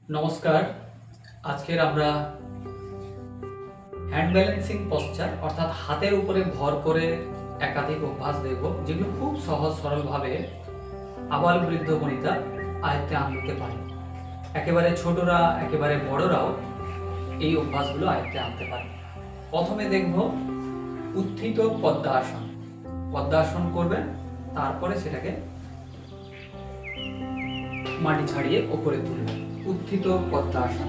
নমস্কার। আজকের আমরা হ্যান্ড ব্যালেন্সিং পশ্চার অর্থাৎ হাতের উপরে ভর করে একাধিক অভ্যাস দেখব, যেগুলো খুব সহজ সরলভাবে আবাল বৃদ্ধ বনিতা আয়ত্তে আনতে পারে। একেবারে ছোটরা, একেবারে বড়রাও এই অভ্যাসগুলো আয়ত্তে আনতে পারে। প্রথমে দেখব উত্থিত পদ্মাসন। পদ্মাসন করবেন, তারপরে সেটাকে মাটি ছাড়িয়ে ওপরে তুলবেন। উত্থিত পদ্মাসন।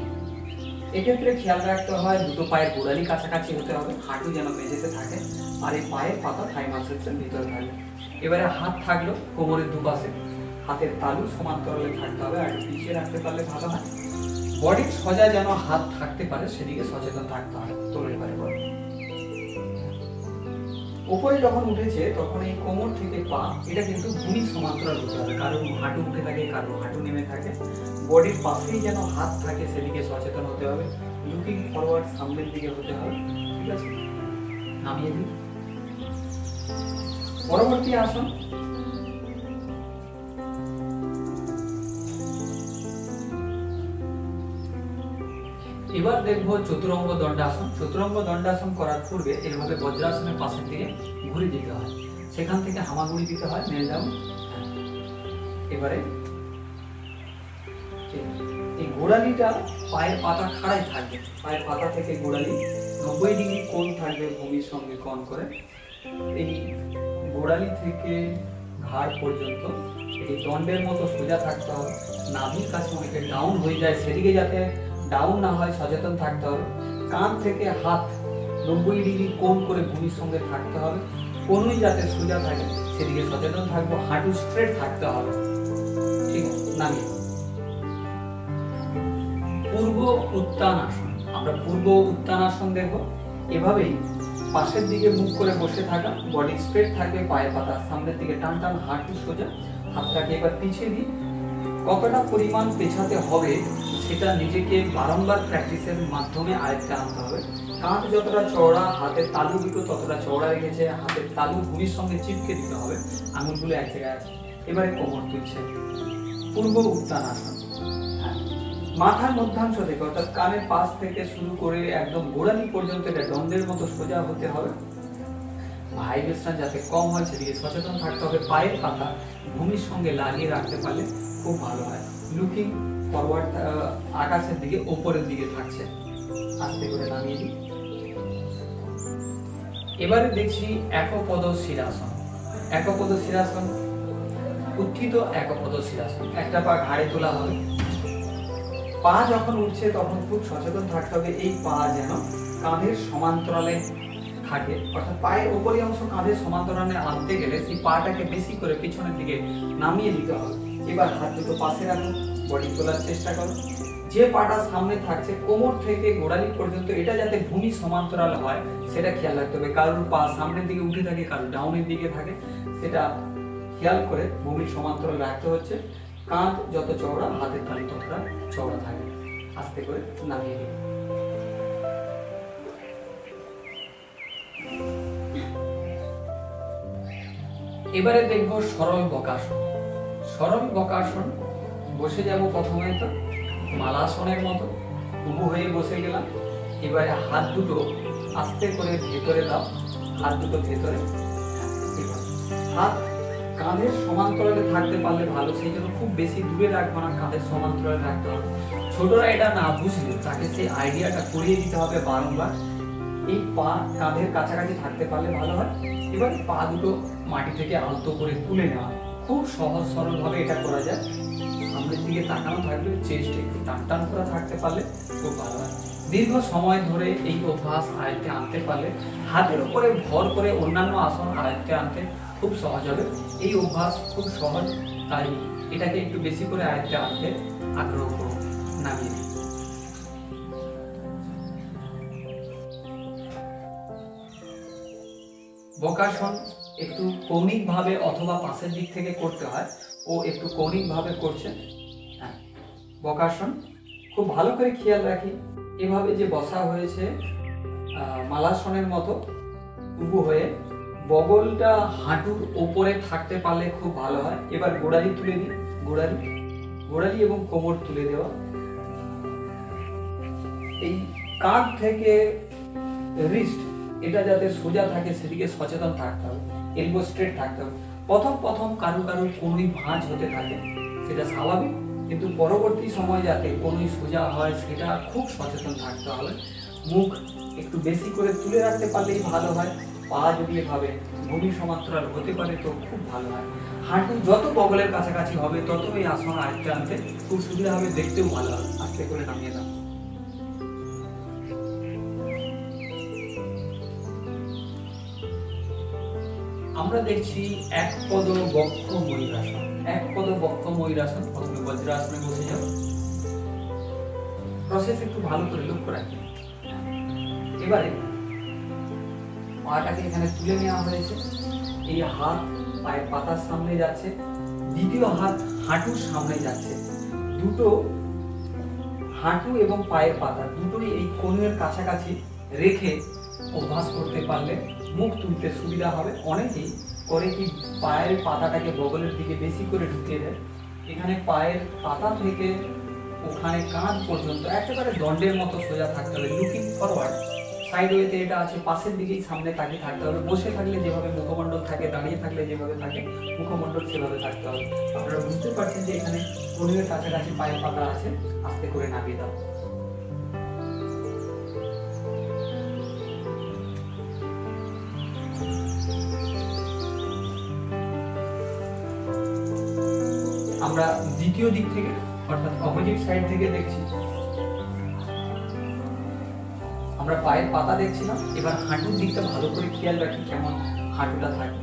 এক্ষেত্রে খেয়াল রাখতে হয় দুটো পায়ের গোড়ালি কাছাকাছি হতে হবে, হাঁটু যেন মেঝেতে থাকে, আর এই পায়ের পাতা থাই মাসেলসের ভিতরে থাকবে। এবারে হাত থাকলো কোমরের দুপাশে, হাতের তালু সমান্তরালে থাকতে হবে, আর একটু পিছিয়ে রাখতে পারলে ভালো হয়। বডির সোজা যেন হাত থাকতে পারে সেদিকে সচেতন থাকতে হয়। তোলো এবারে বল। ওপরে যখন উঠেছে তখন এই কোমর থেকে পা এটা কিন্তু ভূমি সমান্তরাল হতে হবে। কারো হাঁটু উঠে থাকে, কারো হাঁটু নেমে থাকে। বডির পাশেই যেন হাত থাকে সেদিকে সচেতন হতে হবে। লুকিং ফরওয়ার্ড, সামনের দিকে হতে হবে। ঠিক আছে, নামিয়ে দিই। পরবর্তী আসন এবার দেখব চতুরঙ্গ দণ্ডাসন। চতুরঙ্গ দণ্ডাসন করার পূর্বে এভাবে বজ্রাসনের পাশের দিকে ঘুরে দিতে হয়, সেখান থেকে হামাগুড়ি দিতে হয়, নেল ডাউন। এবারে এই গোড়ালিটা পায়ের পাতা খাড়াই থাকবে, পায়ের পাতা থেকে গোড়ালি 90 ডিগ্রি কোণ থাকবে ভূমির সঙ্গে কোণ করে। এই গোড়ালি থেকে ঘাড় পর্যন্ত এটি দণ্ডের মতো সোজা থাকতে হবে। নাভির কাছে অনেকে ডাউন হয়ে যায়, সেদিকে যাতে ডাউন না হয় সচেতন থাকতে হবে। কাঁধ থেকে হাত 90 ডিগ্রি কোণ করে ভূমির সঙ্গে থাকতে হবে, কোনোই যাতে সোজা থাকে সেদিকে সচেতন থাকবো। হাঁটু স্ট্রেট থাকতে হবে। ঠিক আছে, নামিয়ে। পূর্ব উত্তানাসন। আমরা পূর্ব উত্তানাসন দেখব। এভাবেই পাশের দিকে মুখ করে বসে থাকা, বডি স্ট্রেট থাকবে, পায়ের পাতা সামনের দিকে টান টান, হাঁটু সোজা। হাতটাকে এবার পিছিয়ে দিই। কতটা পরিমাণ পেছাতে হবে সেটা নিজেকে বারংবার প্র্যাকটিসের মাধ্যমে আয়ত্তে আনতে হবে। কাঁধ যতটা চওড়া, হাতের তালু দুটো ততটা চওড়া রেখেছে, হাতের তালু ভূমির সঙ্গে চিপকে দিতে হবে, আঙুলগুলো এক জায়গায় আছে। এবারে কোমর তুলছে, পূর্ব উত্তানাসন। মাথার মধ্যাংশ থেকে অর্থাৎ কানের পাশ থেকে শুরু করে একদম গোড়ালি পর্যন্ত এটা দণ্ডের মতো সোজা হতে হবে। ভাইব্রেশন যাতে কম হয় সেদিকে সচেতন থাকতে হবে। পায়ের পাতা ভূমির সঙ্গে লাগিয়ে রাখতে পারলে খুব ভালো হয়। লুকিং ফরওয়ার্ড, আকাশের দিকে, ওপরের দিকে থাকছে। আস্তে করে নামিয়ে দিই। এবারে দেখছি একপদ শিরাসন। একপদ শিরাসন, উত্থিত একপদ শিরাসন। একটা পা ঘাড়ে তোলা হবে। পা যখন উঠছে তখন খুব সচেতন থাকতে হবে এই পা যেন কাঁধের সমান্তরালে থাকে, অর্থাৎ পায়ের উপরি অংশ কাঁধের সমান্তরালে আনতে গেলে সেই পাটাকে বেশি করে পিছনের দিকে নামিয়ে দিতে হবে। এবার হাত দুটো পাশে রাখুন, বডি তোলার চেষ্টা করুন। যে পাটা সামনে থাকছে কোমর থেকে গোড়ালি পর্যন্ত এটা যাতে ভূমি সমান্তরাল হয় সেটা খেয়াল রাখতে হবে। কারোর পা সামনের দিকে উঠে থাকে, কারোর ডাউনের দিকে থাকে, সেটা খেয়াল করে ভূমির সমান্তরাল রাখতে হচ্ছে। কাঁধ যত চওড়া, হাতের তালি ততটা চওড়া থাকে। আস্তে করে নামিয়ে দিন। এবারে দেখব সরল বকাসন। সরল বকাসন বসে যাব প্রথমে তো মালাসনের মতো, উবু হয়ে বসে গেলাম। এবারে হাত দুটো আস্তে করে ভেতরে দাও, হাত দুটো ভেতরে। হাত কাঁধের সমান্তরালে থাকতে পারলে ভালো, সেই জন্য খুব বেশি দূরে রাখবো না, কাঁধের সমান্তরালে রাখতে হবে। ছোটরা এটা না বুঝলে তাকে সেই আইডিয়াটা করিয়ে দিতে হবে বারংবার। এই পা কাঁধের কাছাকাছি থাকতে পারলে ভালো হয়। এবার পা দুটো মাটি থেকে আলতো করে তুলে নেওয়া, খুব সহজ সরল ভাবে এটা করা যায়। সামনের দিকে তাকানো থাকবে, চেস্ট একটু টান টান করে থাকতে পারলে খুব ভালো হয়। দীর্ঘ সময় ধরে এই অভ্যাস আয়ত্তে আনতে পারলে হাতের উপরে ভর করে অন্যান্য আসন আয়ত্তে আনতে খুব সহজ হবে। এই অভ্যাস খুব সহজ, তাই এটাকে একটু বেশি করে আয়ত্তে আনতে আগ্রহ করুন। নামিয়ে বকাসন একটু কৌণিকভাবে অথবা পাশের দিক থেকে করতে হয়, ও একটু কৌণিকভাবে করছে। হ্যাঁ, বকাসন খুব ভালো করে খেয়াল রাখি। এভাবে যে বসা হয়েছে মালাসনের মতো উবু হয়ে, বগলটা হাঁটুর ওপরে থাকতে পারলে খুব ভালো হয়। এবার গোড়ালি তুলে দিই, গোড়ালি এবং কোমর তুলে দেওয়া, এই কাঁধ থেকে রিস্ট এটা যাতে সোজা থাকে সেদিকে সচেতন থাকতে হবে, এলবো স্ট্রেট থাকতে হবে। প্রথম প্রথম কারো কোনোই ভাঁজ হতে থাকে, সেটা স্বাভাবিক, কিন্তু পরবর্তী সময় যাতে কোনোই সোজা হয় সেটা খুব সচেতন থাকতে হবে। মুখ একটু বেশি করে তুলে রাখতে পারলেই ভালো হয়। পা যদি এভাবে ভূমি সমান্তরাল হতে পারে তো খুব ভালো হয়। হাঁটু যত বগলের কাছাকাছি হবে তত এই আসন আয়ত্তে আনতে খুব সুবিধা হবে, দেখতেও ভালো হবে। আস্তে করে নামিয়ে দাও। আমরা দেখছি এক পদ বক্ষ ময়ূরাসন। এক পদ বক্ষ ময়ূরাসন। প্রথমে বজ্রাসনে বসে যাও। প্রসেস একটু ভালো করে লক্ষ্য রাখি। এবারে পাটাকে এখানে তুলে নেওয়া হয়েছে। এই হাত পায়ের পাতার সামনে যাচ্ছে, দ্বিতীয় হাত হাঁটুর সামনে যাচ্ছে। দুটো হাঁটু এবং পায়ের পাতা দুটোই এই কোণের কাছাকাছি রেখে অভ্যাস করতে পারলে মুখ তুলতে সুবিধা হবে। অনেকেই করে কি পায়ের পাতাটাকে বগলের দিকে বেশি করে ঢুকিয়ে দেয়। এখানে পায়ের পাতা থেকে ওখানে কাঁধ পর্যন্ত একেবারে দণ্ডের মতো সোজা থাকতে হবে, লুকিং ফরওয়ার্ড। সাইড ওয়েতে এটা আছে, পাশের দিকেই সামনে তাকিয়ে থাকতে হবে। বসে থাকলে যেভাবে মুখমণ্ডল থাকে, দাঁড়িয়ে থাকলে যেভাবে থাকে মুখমণ্ডল সেভাবে থাকতে হবে। আপনারা বুঝতে পারছেন যে এখানে কোণের কাছাকাছি পায়ের পাতা আছে। আস্তে করে নামিয়ে দাও। আমরা দ্বিতীয় দিক থেকে অর্থাৎ অপোজিট সাইড থেকে দেখছি। আমরা পায়ের পাতা দেখছিলাম, এবার হাঁটুর দিকটা ভালো করে খেয়াল রাখি কেমন হাঁটুটা থাকে।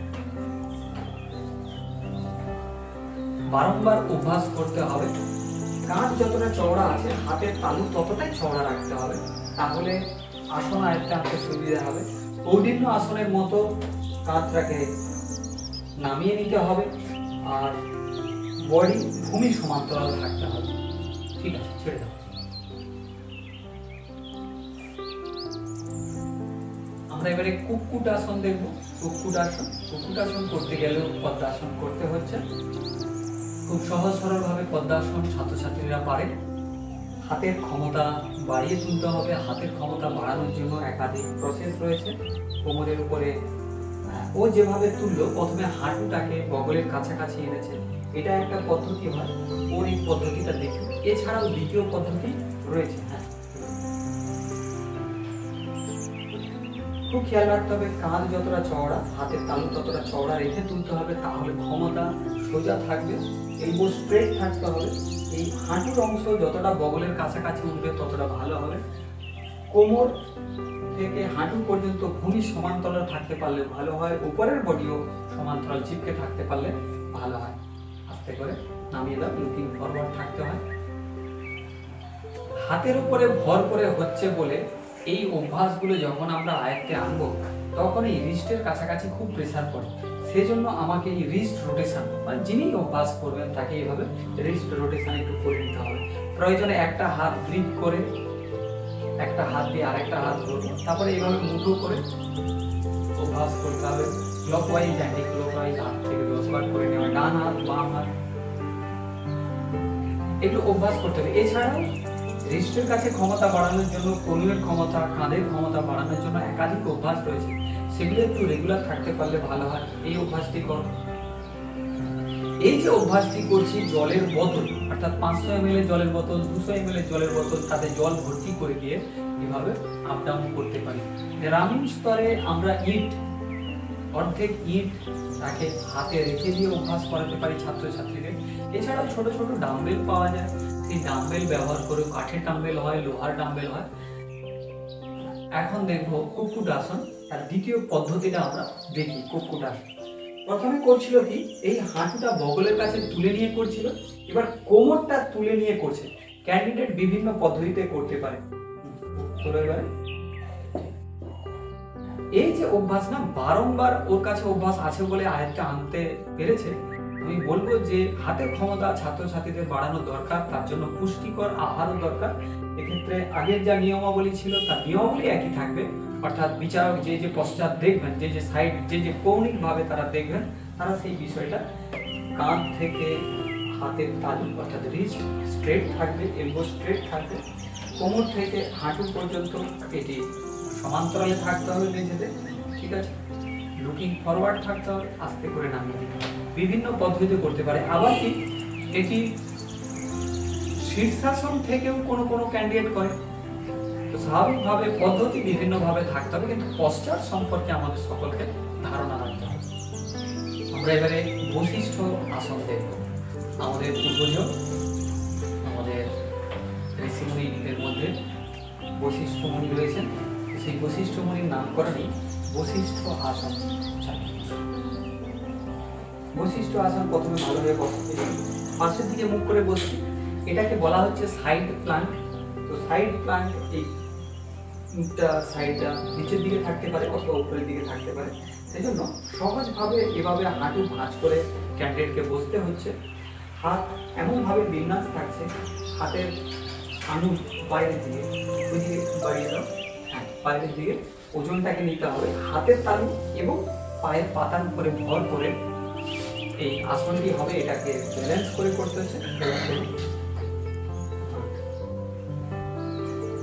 বারংবার অভ্যাস করতে হবে। কাঁধ যতটা চওড়া আছে হাতের তালু ততটাই চওড়া রাখতে হবে, তাহলে আসন আয়ত্তে আনতে সুবিধা হবে। কৌডিন্য আসনের মতো কাঁধটাকে নামিয়ে নিতে হবে আর বডি ভূমি সমান্তরাল থাকতে হবে। ঠিক আছে, ছেড়ে দাও। আমরা এবারে কুক্কুট আসন দেখব। কুক্কুট আসন করতে গেলেও পদ্মাসন করতে হচ্ছে। খুব সহজ সরল ভাবে পদ্মাসন ছাত্রছাত্রীরা পারে। হাতের ক্ষমতা বাড়িয়ে তুলতে হবে। হাতের ক্ষমতা বাড়ানোর জন্য একাধিক প্রসেস রয়েছে। কোমরের উপরে ও যেভাবে তুললো, প্রথমে হাঁটুটাকে বগলের কাছাকাছি এনেছে, এটা একটা পদ্ধতি হয়। ওর এই পদ্ধতিটা দেখুন। এছাড়াও দ্বিতীয় পদ্ধতি রয়েছে। হ্যাঁ, খুব খেয়াল রাখতে হবে কাঁধ যতটা চওড়া হাতের তালু ততটা চওড়া রেখে তুলতে হবে, তাহলে ক্ষমতা সোজা থাকবে। এলবো স্ট্রেট থাকতে হবে। এই হাঁটুর অংশ যতটা বগলের কাছাকাছি উঠবে ততটা ভালো হবে। কোমর থেকে হাঁটু পর্যন্ত ভূমি সমান্তরাল থাকতে পারলে ভালো হয়। উপরের বডিও সমান্তরাল চিপকে থাকতে পারলে ভালো হয়। আস্তে করে নামিয়ে দাও। লুকিং ফরওয়ার্ড থাকতে হয়। হাতের উপরে ভর করে হচ্ছে বলে এই অভ্যাসগুলো যখন আমরা আয়ত্তে আনবো তখন এই রিস্টের কাছাকাছি খুব প্রেসার পড়ে। সেজন্য আমাকে এই রিস্ট রোটেশন, মানে যিনি অভ্যাস করবেন তাকে এইভাবে রিস্ট রোটেশন একটু করে নিতে হবে। প্রয়োজনে একটা হাত গ্রিপ করে একটা হাত দিয়ে আরেকটা হাত ধরবো, তারপরে এইভাবে মুঠো করে অভ্যাস করতে হবে। ক্লকওয়াইজ অ্যান্টি ক্লকওয়াইজ 8 থেকে 10 বার করে নেওয়া। ডান হাত বাম হাত একটু অভ্যাস করতে হবে। এছাড়াও রিস্টের কাছে ক্ষমতা বাড়ানোর জন্য, কোণের ক্ষমতা, কাঁধের ক্ষমতা বাড়ানোর জন্য একাধিক অভ্যাস রয়েছে। সেগুলো একটু রেগুলার থাকতে পারলে ভালো হয়। এই অভ্যাসটি করো। এই যে অভ্যাসটি করছি, জলের বোতল অর্থাৎ 500 ml জলের বোতল, 200 ml জলের বোতল, তাতে জল ভর্তি করে দিয়ে এভাবে আপ ডাউন করতে পারি। গ্রামীণ স্তরে আমরা অর্ধেক ইট তাকে হাতে রেখে দিয়ে অভ্যাস করাতে পারি ছাত্রছাত্রীদের। এছাড়াও ছোট ছোট ডাম্বেল পাওয়া যায়, সেই ডাম্বেল ব্যবহার করে, কাঠের ডাম্বেল হয়, লোহার ডাম্বেল হয়। এখন দেখবো কুক্কুট আসন। আর দ্বিতীয় পদ্ধতিটা আমরা দেখি। কুক্কুট আসন প্রথমে করছিল কি, এই হাঁটুটা বগলের কাছে তুলে নিয়ে করছিল, এবার কোমরটা তুলে নিয়ে করছে। ক্যান্ডিডেট বিভিন্ন পদ্ধতিতে করতে পারে। এই যে অভ্যাস না, বারংবার ওর কাছে অভ্যাস আছে বলে আয়ত্তে আনতে পেরেছে। আমি বলবো যে হাতের ক্ষমতা ছাত্রছাত্রীদের বাড়ানো দরকার, তার জন্য পুষ্টিকর আহারও দরকার। এক্ষেত্রে আগের যা নিয়মাবলী ছিল তার নিয়মাবলী একই থাকবে, অর্থাৎ বিচারক যে পশ্চাৎ দেখবেন, যে সাইড, যে কৌণিক ভাবে তারা দেখবেন, তারা সেই বিষয়টা কাঁধ থেকে হাতের তালু অর্থাৎ রিস্ট স্ট্রেট থাকবে, এলবো স্ট্রেট থাকবে। কোমর থেকে হাঁটু পর্যন্ত এটি সমান্তরালে থাকতে হবে মেঝেতে, ঠিক আছে। লুকিং ফরওয়ার্ড থাকতে হবে, আস্তে করে নামিয়ে দিতে হবে। বিভিন্ন পদ্ধতিতে করতে পারে। আবার কি এটি শীর্ষাসন থেকেও কোনো কোনো ক্যান্ডিডেট করে। তো স্বাভাবিকভাবে পদ্ধতি বিভিন্নভাবে থাকতে হবে, কিন্তু পশ্চার সম্পর্কে আমাদের সকলকে ধারণা রাখতে হবে। আমরা এবারে বশিষ্ঠ আসন দেখব। আমাদের পূর্বজ, আমাদের ঋষিমুনিদের মধ্যে বশিষ্ঠ মুনি রয়েছেন। সেই বশিষ্ঠ মুনির নামকরণই বশিষ্ঠ আসন। বশিষ্ঠ আসন প্রথমে ভালোভাবে বসতে দিই, পাশের দিকে মুখ করে বসছি। এটাকে বলা হচ্ছে সাইড প্লান্ট। তো সাইড প্লান্ট এই সাইডটা নিচের দিকে থাকতে পারে অথবা উপরের দিকে থাকতে পারে। সেই জন্য সহজভাবে এভাবে হাঁটু ভাঁজ করে ক্যান্ডিডেটকে বসতে হচ্ছে। হাত এমনভাবে বিন্যাস থাকছে, হাতের আঙুল বাইরের দিকে, ওইদিকে বাড়িয়ে দাও, হ্যাঁ বাইরের দিকে ওজনটাকে নিতে হবে। হাতের তালু এবং পায়ের পাতার উপরে ভর করে এই আসনটি হবে, এটাকে ব্যালেন্স করে করতে হচ্ছে।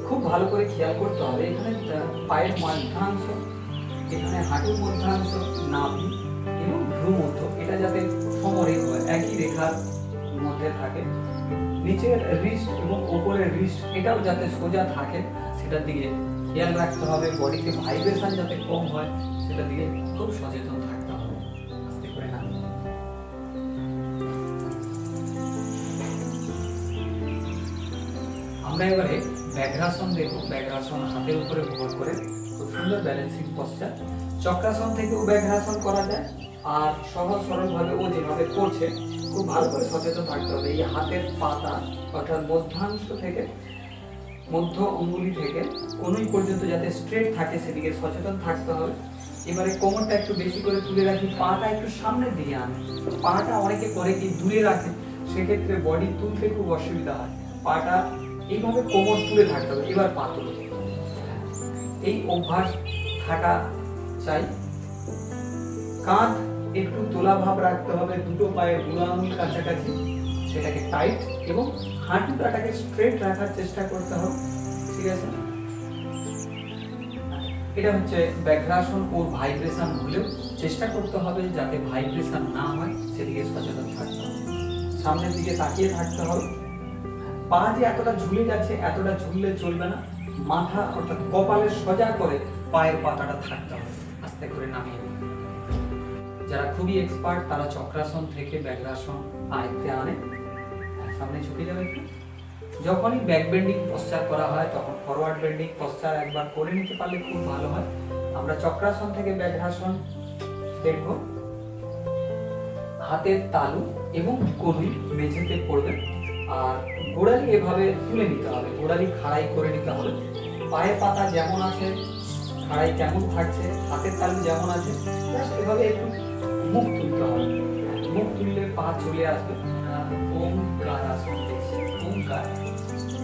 খুব ভালো করে খেয়াল করতে হবে, এখানে পায়ের মধ্যাংশ, এখানে হাঁটুর মধ্যাংশ, নাভি এবং ভ্রু মধ্য, এটা যাতে সমরেখ হয়, একই রেখার মধ্যে থাকে। নিচের রিস্ট এবং উপরের রিস্ট এটাও যাতে সোজা থাকে, সেটার দিকে খেয়াল রাখতে হবে। বডিতে ভাইব্রেশন যাতে কম হয়, সেটার দিকে খুব সচেতন থাকতে হবে। আস্তে করে না, আমরা এবারে ব্যাঘ্রাসন দেখব। ব্যাঘ্রাসন হাতের উপরে ভর করে খুব সুন্দর ব্যালেন্সিং পশ্চার। চক্রাসন থেকেও ব্যাঘ্রাসন করা যায়। আর সহজ সরলভাবে ও যেভাবে করছে খুব ভালো করে সচেতন থাকতে হবে। এই হাতের পাতা অর্থাৎ মধ্যাংশ থেকে মধ্য অঙ্গুলি থেকে কোনই পর্যন্ত যাতে স্ট্রেট থাকে সেদিকে সচেতন থাকতে হবে। এবারে কোমরটা একটু বেশি করে তুলে রাখি, পাটা একটু সামনের দিকে আনে। পাটা অনেকে করে কি দূরে রাখে, সেক্ষেত্রে বডি তুলতে খুব অসুবিধা হয়। পাটা এইভাবে কোমর তুলে থাকতে হবে। এবার পা তুলে, এই অভ্যাস থাকা চাই। কাঁধ একটু তোলা ভাব রাখতে হবে, দুটো পায়ের বুড়ো আঙুল কাছাকাছি, সেটাকে টাইট এবং হাঁটুটাকে স্ট্রেট রাখার চেষ্টা করতে হবে, ঠিক আছে। এটা হচ্ছে ব্যাঘ্রাসন। ওর ভাইব্রেশন হলেও চেষ্টা করতে হবে যাতে ভাইব্রেশন না হয়, সেদিকে সচেতন থাকতে হবে। সামনের দিকে তাকিয়ে থাকতে হবে। পা যে এতটা ঝুলে যাচ্ছে, এতটা ঝুললে চলবে না। মাথা অর্থাৎ কপালের সোজা করে পায়ের পাতাটা থাকতে হবে। আস্তে করে নামিয়ে দিন। যারা খুবই এক্সপার্ট তারা চক্রাসন থেকে ব্যাঘ্রাসন আয়ত্তে আনে। সামনে ঝুঁকে যাবে একটু। যখনই ব্যাক বেন্ডিং পশ্চার করা হয় তখন ফরওয়ার্ড বেন্ডিং পশ্চার একবার করে নিতে পারলে খুব ভালো হয়। আমরা চক্রাসন থেকে ব্যাঘ্রাসন দেখব। হাতের তালু এবং কনুই মেঝেতে পড়বে, আর গোড়ালি এভাবে তুলে নিতে হবে। গোড়ালি খাড়াই করে নিতে হবে। পায়ের পাতা যেমন আছে, খাড়াই কেমন থাকছে, হাতের তালু যেমন আছে, এভাবে একটু মুখ তুলতে হবে। মুখ তুললে পা চলে আসবে। ওমকার আসন দেখছি।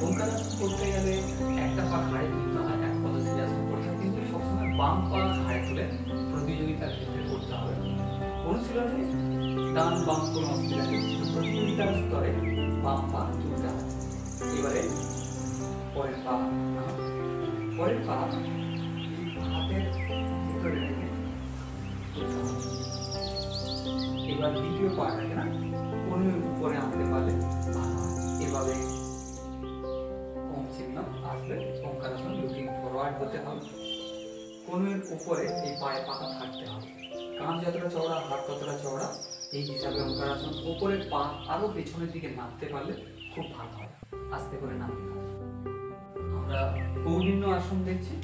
ওমকার আসন করতে গেলে একটা পা খাড়াই তুলতে হয়, এক পদশিরাসন করতে হয়, কিন্তু সবসময় বাম পা খাড়াই তুলে প্রতিযোগিতার ক্ষেত্রে করতে হবে। অনুশীলনে ডান বাম কোনো অসুবিধা নেই, প্রতিযোগিতার স্তরে বাম পা তুলতে হবে। এবারে পরের পা হাতের ভিতরে রেখে এবার দ্বিতীয় পাটাকে না কোণের উপরে আনতে পারলে ভালো হয়। এভাবে ওম চিহ্ন আসবে। ওমকার আসন লুকিং ফরওয়ার্ড হতে হবে। কোণের উপরে এই পায়ের পাতা থাকতে হবে। কাঁধ যতটা চওড়া, হাত ততটা চওড়া, এই হিসাবে ওমকার আসন। উপরের পা আরো পেছনের দিকে নামতে পারলে খুব ভালো হয়। আস্তে করে নামতে হবে। আমরা কৌলিন্য আসন দেখছি।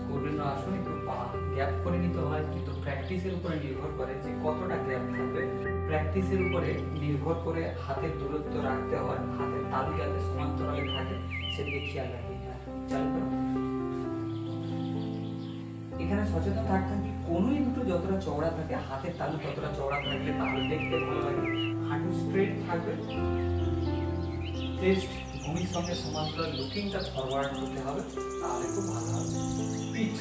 কৌলিন্য আসন একটু পা গ্যাপ করে নিতে হয়, কিন্তু প্র্যাকটিসের উপরে নির্ভর করে যে কতটা গ্যাপ থাকবে। প্র্যাকটিসের উপরে নির্ভর করে হাতের দূরত্ব রাখতে হয়। হাতের তালু যাতে সমান্তরালে থাকে সেদিকে খেয়াল রাখতে হয়। চালু করো। এখানে সচেতন থাকতে হবে, কোনোই দুটো যতটা চওড়া থাকে হাতের তালু ততটা চওড়া থাকলে তাহলে দেখতে ভালো লাগে। হাঁটু স্ট্রেট থাকবে, চেস্ট ভূমির সঙ্গে সমান্তরাল, লুকিংটা ফরওয়ার্ড হতে হবে, তাহলে খুব ভালো হবে। পিঠ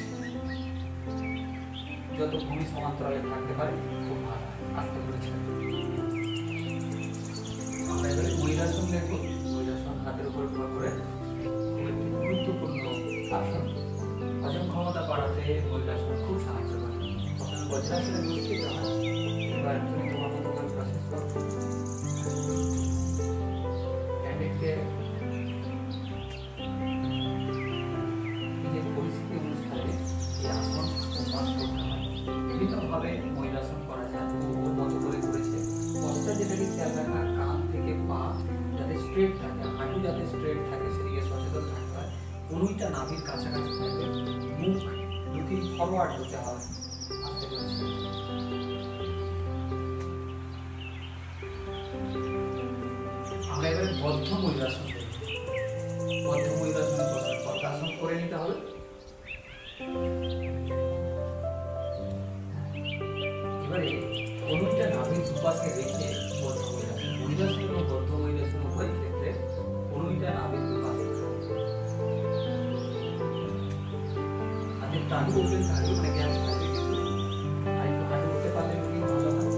যত ভূমি সমান্তরালে থাকতে পারে খুব ভালো। আস্তে করে ছেড়ে আমরা এবারে মহিলাসন দেখবো। মহিলাসন হাতের উপর ভর করে খুবই আসন হজম ক্ষমতা বাড়াতে ময়ূরাসন খুব সাহায্য করে। প্রথমে বজ্রাসনে বসতে হয়, এবার তুমি তোমার মতো করে প্রসেস করো। ক্যান্ডিডকে নিজের পরিস্থিতি অনুসারে এই আসন অভ্যাস করতে হয়। বিভিন্নভাবে ময়ূরাসন করা যায়, ওর মতো করে করেছে। পশ্চাৎ যেটাকে খেয়াল রাখা, কান থেকে পা যাতে স্ট্রেট থাকে, হাঁটু যাতে স্ট্রেট থাকে সেদিকে সচেতন থাকতে হয়। কনুইটা নাভির কাছাকাছি থাকবে, মুখ লুকিং ফরওয়ার্ড হতে হবে। আস্তে করেছে। আমরা এবারে বদ্ধ ময়ূরাসন দেখব। বদ্ধ ময়ূরাসনে প্রথমে পদ্মাসন করে নিতে হবে। এবারে কনুইটা নাভির দুপাশে রেখে বদ্ধ ময়ূরাসন, ময়ূরাসন এবং বদ্ধ ময়ূরাসন উভয় ক্ষেত্রে কনুইটা নাভির দুপাশে হাতের টানু ওপেন থাকবে, মানে গ্যাপ থাকবে, কিন্তু আরেকটু হাঁটু করতে পারলে খুবই ভালো হয়।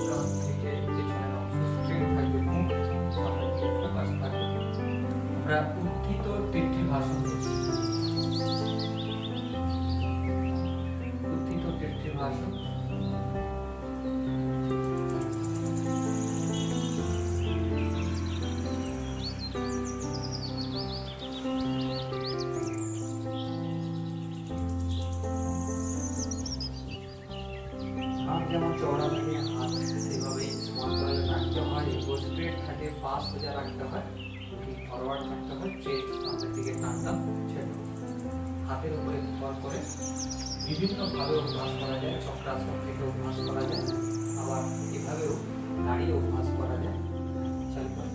কান থেকে পেছনের অংশ স্ট্রেট থাকবে, মুখ সামনের দিকে ফোকাস থাকবে। আমরা উত্থিত তীর্থিভাসন দিচ্ছি। উত্থিত তীর্থিভাসন যেমন চওড়া থাকে, হাত সেভাবেই সমান্তরালে রাখতে হয়, এগো স্ট্রেট থাকে, পা সোজা রাখতে হয়, ঠিক ফরওয়ার্ড থাকতে হয়, চেস্ট সামনের দিকে টানটা ছেড়ে হাতের উপরে ভর করে বিভিন্নভাবে অভ্যাস করা যায়। চক্রাসন থেকে অভ্যাস করা যায়, আবার এভাবেও দাঁড়িয়ে অভ্যাস করা যায়। চালু করে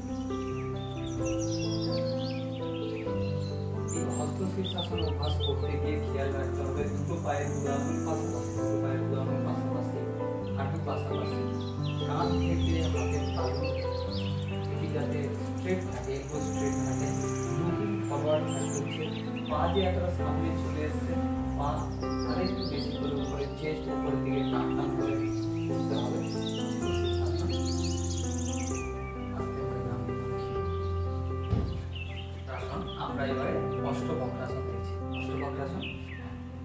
এই হস্ত শীর্ষাসন অভ্যাস করতে গিয়ে খেয়াল রাখতে হবে দুটো পায়ের দুলানোর পাশাপাশি, দুটো পায়ের দুলানোর পাশাপাশি, হাঁটু পাশাপাশি, কান থেকে হাতের তালু এটি যাতে স্ট্রেট থাকে, এগো স্ট্রেট থাকে, লুকিং ফরওয়ার্ড থাকতে হচ্ছে। পা যে এতটা সামনে চলে এসছে, পা আরেকটু বেশি করে উপরে, চেস্ট উপরের দিকে টান টান করে করতে হবে। আমরা এবারে অষ্টবক্রাসন দেখছি। অষ্টবক্রাসন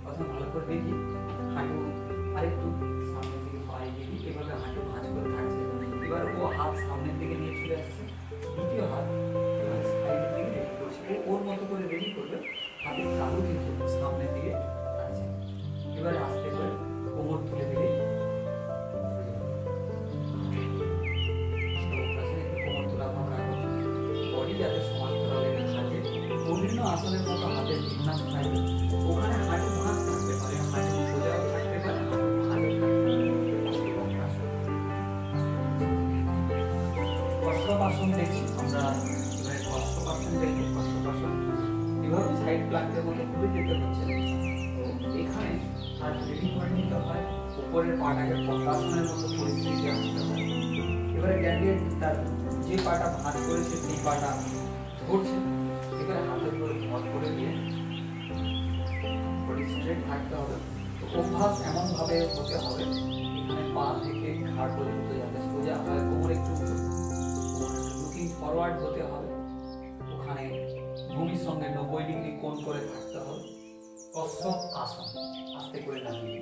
প্রথমে ভালো করে দেখি, হাঁটু আরেকটু সামনের দিকে পায়ে দিবি, এভাবে হাঁটু ভাঁজ করে থাকছে। এবার ও হাত সামনের দিকে নিয়ে চলে আসছে, দ্বিতীয় হাত সাইডের দিকে রেডি করছে, ও ওর মতো করে রেডি করবে, হাতের তালু কিন্তু সামনের দিকে আছে। এবারে আস্তে করে কোমর তুলে দিলে কোমর তোলা ভাব রাখো, বডি যাতে সমান্তরালে থাকে। বিভিন্ন আসনের মতো হাতের বিন্যাস থাকবে, ওখানে হাঁটু ভাঁজ থাকতে পারে, হাঁটু সোজাও থাকতে পারে, হাঁটু ভাঁজও থাকতে পারে। কষ্টকাসন দেখি আমরা, এবারে কষ্টকাসন দেখি। কষ্টকাসন এভাবে সাইড প্লাঙ্কের মতো ঘুরে যেতে হচ্ছে, তো এখানে আর রেডি করে নিতে হয়, উপরের পাটাকে পদ্মাসনের মতো পরিস্থিতিতে আনতে হয়। এবারে ক্যান্ডিডেট তার যে পাটা ভাঁজ করেছে সেই পাটা ধরছে, এবারে হাতের উপরে ভর করে দিয়ে বডি স্ট্রেট থাকতে হবে। তো অভ্যাস এমনভাবে হতে হবে, এখানে পা থেকে ঘাড় পর্যন্ত যাতে সোজা হয়, কোমর একটু লুকিং ফরওয়ার্ড হতে হবে, ওখানে ভূমির সঙ্গে 90 ডিগ্রি কোণ করে থাকতে হবে। কচ্ছপ আসন আস্তে করে নামিয়ে